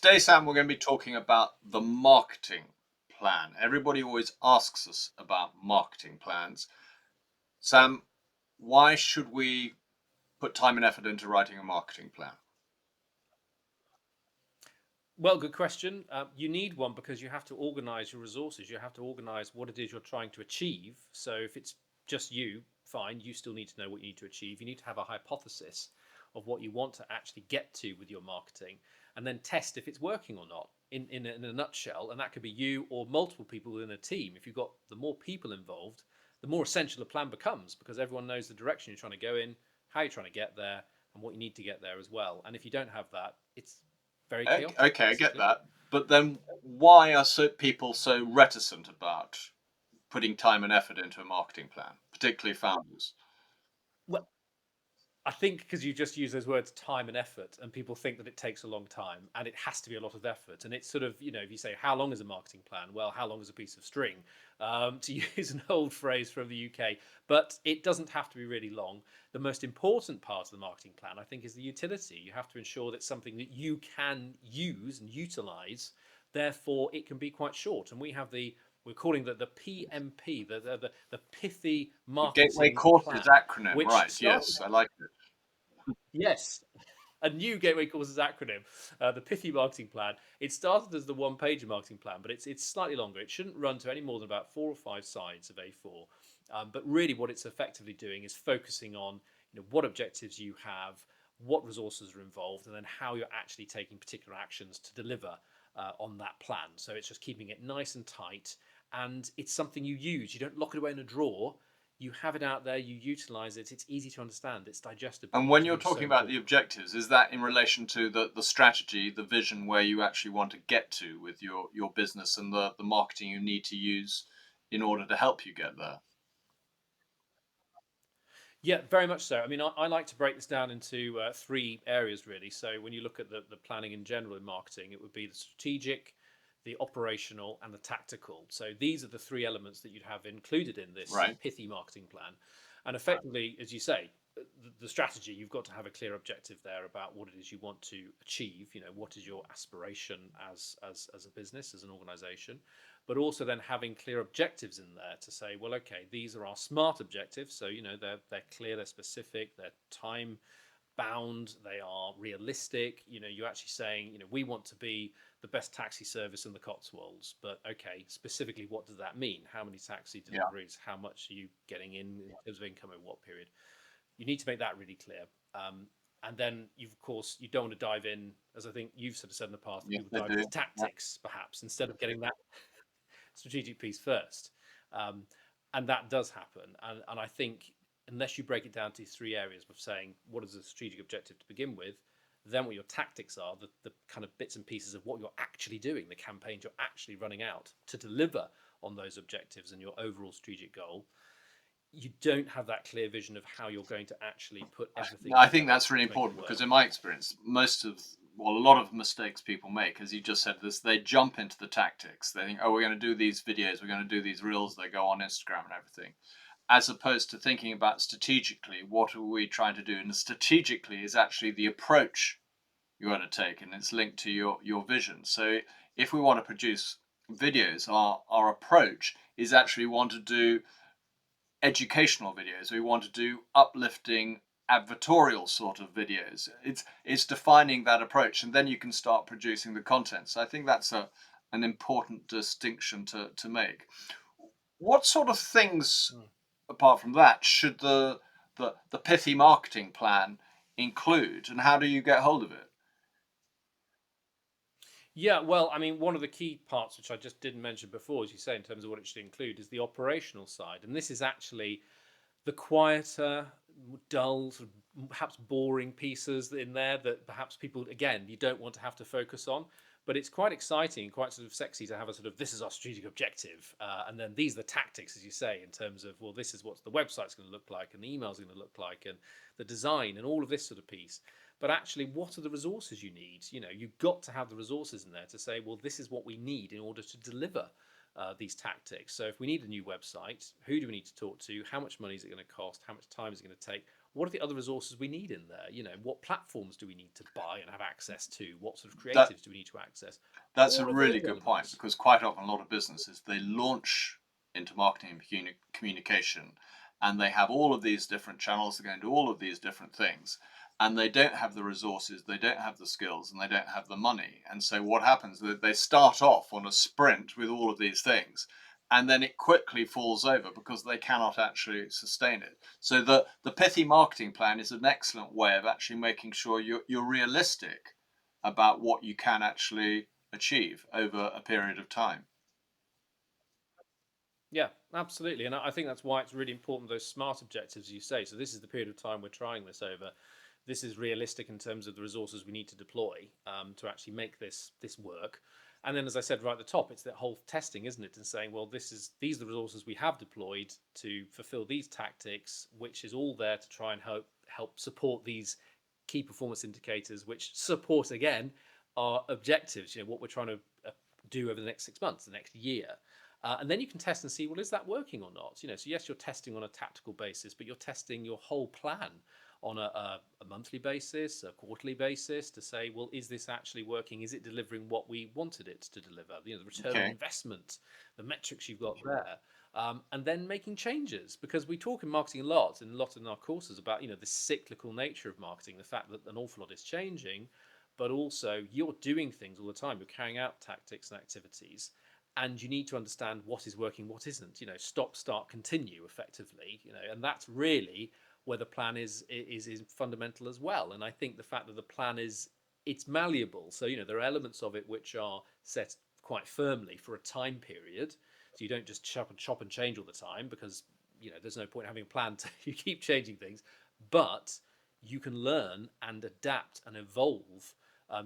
Today, Sam, we're going to be talking about the marketing plan. Everybody always asks us about marketing plans. Sam, why should we put time and effort into writing a marketing plan? Well, good question. You need one because you have to organize your resources. You have to organize what it is you're trying to achieve. So if it's just you, fine, you still need to know what you need to achieve. You need to have a hypothesis of what you want to actually get to with your marketing and then test if it's working or not in a nutshell. And that could be you or multiple people within a team. If you've got the more people involved, the more essential the plan becomes because everyone knows the direction you're trying to go in, how you're trying to get there, and what you need to get there as well. And if you don't have that, it's very chaotic, Okay, I get basically. that. But then why are people so reticent about putting time and effort into a marketing plan, particularly founders? Well, I think because you just use those words time and effort, and people think that it takes a long time, and it has to be a lot of effort. And it's sort of, if you say, how long is a marketing plan? Well, how long is a piece of string? To use an old phrase from the UK, but it doesn't have to be really long. The most important part of the marketing plan, I think, is the utility. You have to ensure that it's something that you can use and utilize. Therefore, it can be quite short. And we're calling the PMP, the Pithy The Gateway Marketing Courses Plan, acronym, which right? started. Yes, I like it. Yes, a new Gateway Courses acronym, the Pithy Marketing Plan. It started as the one-page marketing plan, but it's slightly longer. It shouldn't run to any more than about 4 or 5 sides of A4. But really, what it's effectively doing is focusing on what objectives you have, what resources are involved, and then how you're actually taking particular actions to deliver on that plan. So it's just keeping it nice and tight, and it's something you use. You don't lock it away in a drawer. You have it out there. You utilize it. It's easy to understand. It's digestible, And which when I you're think is so talking about the important. objectives, is that in relation to the strategy, the vision where you actually want to get to with your business and the marketing you need to use in order to help you get there? Yeah, very much so. I mean, I like to break this down into three areas, really. So when you look at the planning in general in marketing, it would be the strategic, the operational, and the tactical. So these are the three elements that you'd have included in this Right. pithy marketing plan. And effectively, as you say, the strategy, you've got to have a clear objective there about what it is you want to achieve. What is your aspiration as a business, as an organization, but also then having clear objectives in there to say, well, okay, these are our smart objectives. So they're clear, they're specific, they're time bound, they are realistic. You're actually saying, we want to be the best taxi service in the Cotswolds. But okay, specifically, what does that mean? How many taxi Yeah. deliveries? How much are you getting in terms of income in what period? You need to make that really clear. And then of course, you don't want to dive in, as I think you've sort of said in the past, that Yes, people they dive do. into Yeah. tactics perhaps instead of getting that strategic piece first. Um, and that does happen. And I think unless you break it down to three areas of saying what is the strategic objective to begin with, then what your tactics are, the kind of bits and pieces of what you're actually doing, the campaigns you're actually running out to deliver on those objectives and your overall strategic goal, you don't have that clear vision of how you're going to actually put everything I think together that's really to make it important because, work. in my experience, a lot of mistakes people make, as you just said, this they jump into the tactics. They think, oh, we're going to do these videos, we're going to do these reels. They go on Instagram and everything, as opposed to thinking about strategically, what are we trying to do? And strategically is actually the approach you're going to take, and it's linked to your vision. So if we want to produce videos, our approach is actually want to do educational videos. We want to do uplifting advertorial sort of videos. It's defining that approach, and then you can start producing the content. So I think that's an important distinction to make. What sort of things, Mm. apart from that, should the pithy marketing plan include, and how do you get hold of it? Yeah, well, I mean, one of the key parts, which I just didn't mention before, as you say, in terms of what it should include, is the operational side. And this is actually the quieter, dull, sort of perhaps boring pieces in there that perhaps people, again, you don't want to have to focus on. But it's quite exciting, quite sort of sexy to have a sort of this is our strategic objective, and then these are the tactics, as you say, in terms of well, this is what the website's going to look like, and the email's going to look like, and the design, and all of this sort of piece. But actually, what are the resources you need? You've got to have the resources in there to say, well, this is what we need in order to deliver these tactics. So if we need a new website, who do we need to talk to? How much money is it going to cost? How much time is it going to take? what are the other resources we need in there? What platforms do we need to buy and have access to? What sort of That creatives do we need to access? that's a All of really those good point, elements. because quite often a lot of businesses, they launch into marketing and communication, and they have all of these different channels. They're going to do all of these different things, and they don't have the resources, they don't have the skills, and they don't have the money. And so what happens is that they start off on a sprint with all of these things, and then it quickly falls over because they cannot actually sustain it. So the pithy marketing plan is an excellent way of actually making sure you're realistic about what you can actually achieve over a period of time. Yeah, absolutely. And I think that's why it's really important, those smart objectives you say. So this is the period of time we're trying this over. This is realistic in terms of the resources we need to deploy to actually make this work. And then, as I said right at the top, it's that whole testing, isn't it? And saying, well, these are the resources we have deployed to fulfill these tactics, which is all there to try and help support these key performance indicators, which support again our objectives. What we're trying to do over the next 6 months, the next year. And then you can test and see, well, is that working or not? So yes, you're testing on a tactical basis, but you're testing your whole plan on a monthly basis, a quarterly basis, to say, well, is this actually working? Is it delivering what we wanted it to deliver? The return on Okay. investment, the metrics you've got there. And then making changes, because we talk in marketing a lot in our courses about the cyclical nature of marketing, the fact that an awful lot is changing, but also you're doing things all the time. You're carrying out tactics and activities, and you need to understand what is working, what isn't. Stop, start, continue, effectively. And that's really where the plan is fundamental as well. And I think the fact that the plan it's malleable. So there are elements of it which are set quite firmly for a time period. So you don't just chop and change all the time, because there's no point having a plan to you keep changing things. But you can learn and adapt and evolve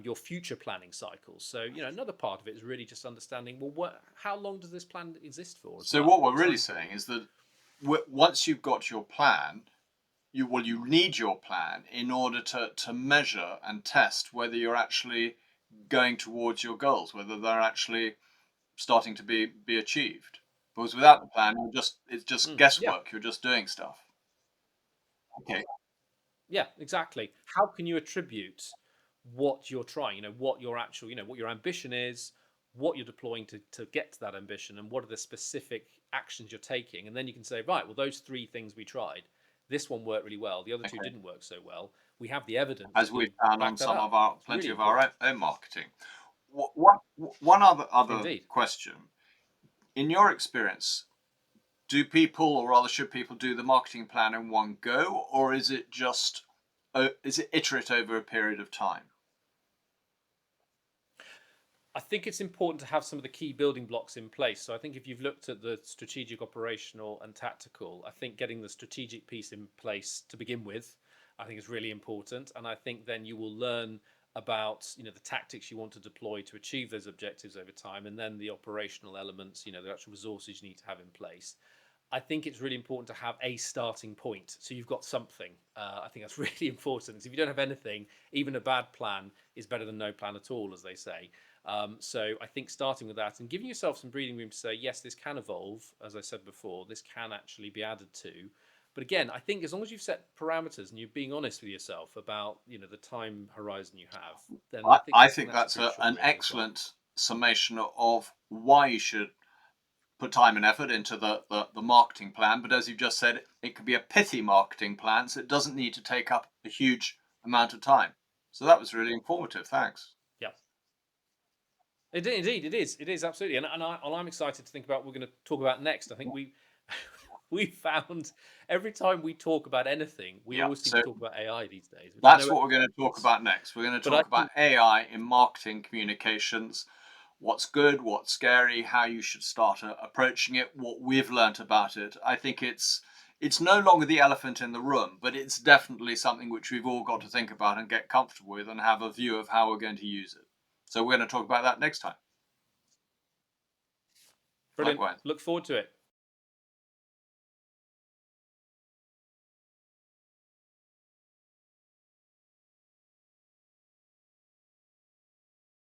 your future planning cycles. So another part of it is really just understanding, well, how long does this plan exist for as So well? what we're What really time saying period? is that once you've got your plan, you need your plan in order to measure and test whether you're actually going towards your goals, whether they're actually starting to be achieved. Because without the plan, it's just Yeah, guesswork. You're just doing stuff. Okay. yeah, exactly. How can you attribute what you're trying? What your actual, what your ambition is, what you're deploying to get to that ambition, and what are the specific actions you're taking? And then you can say, right, well, those three things we tried, this one worked really well, the other two Okay. didn't work so well. We have the evidence As we've to found on back that some of up. our It's plenty really of our important. own marketing. One other Indeed. question. In your experience, do people, or rather should people, do the marketing plan in one go, or is it just is it iterate over a period of time? I think it's important to have some of the key building blocks in place. So I think if you've looked at the strategic, operational, and tactical, I think getting the strategic piece in place to begin with, I think is really important. And I think then you will learn about the tactics you want to deploy to achieve those objectives over time, and then the operational elements, the actual resources you need to have in place. I think it's really important to have a starting point. So you've got something. I think that's really important. If you don't have anything, even a bad plan is better than no plan at all, as they say. So I think starting with that and giving yourself some breathing room to say, yes, this can evolve. As I said before, this can actually be added to. But again, I think as long as you've set parameters and you're being honest with yourself about the time horizon you have, then I I think think that's a that's pretty sure an win as well. excellent summation of why you should put time and effort into the marketing plan. But as you've just said, it could be a pithy marketing plan, so it doesn't need to take up a huge amount of time. So that was really informative. Thanks. Yeah. Indeed, it is. It is absolutely, and I'm excited to think about what we're going to talk about next. I think we found every time we talk about anything, we Yeah. always seem to So talk about AI these days, which I that's know what we're going to talk it's, about next. We're going to but I talk about think AI in marketing communications, what's good, what's scary, how you should start approaching it, what we've learnt about it. I think it's no longer the elephant in the room, but it's definitely something which we've all got to think about and get comfortable with and have a view of how we're going to use it. So we're going to talk about that next time. brilliant. Likewise. Look forward to it.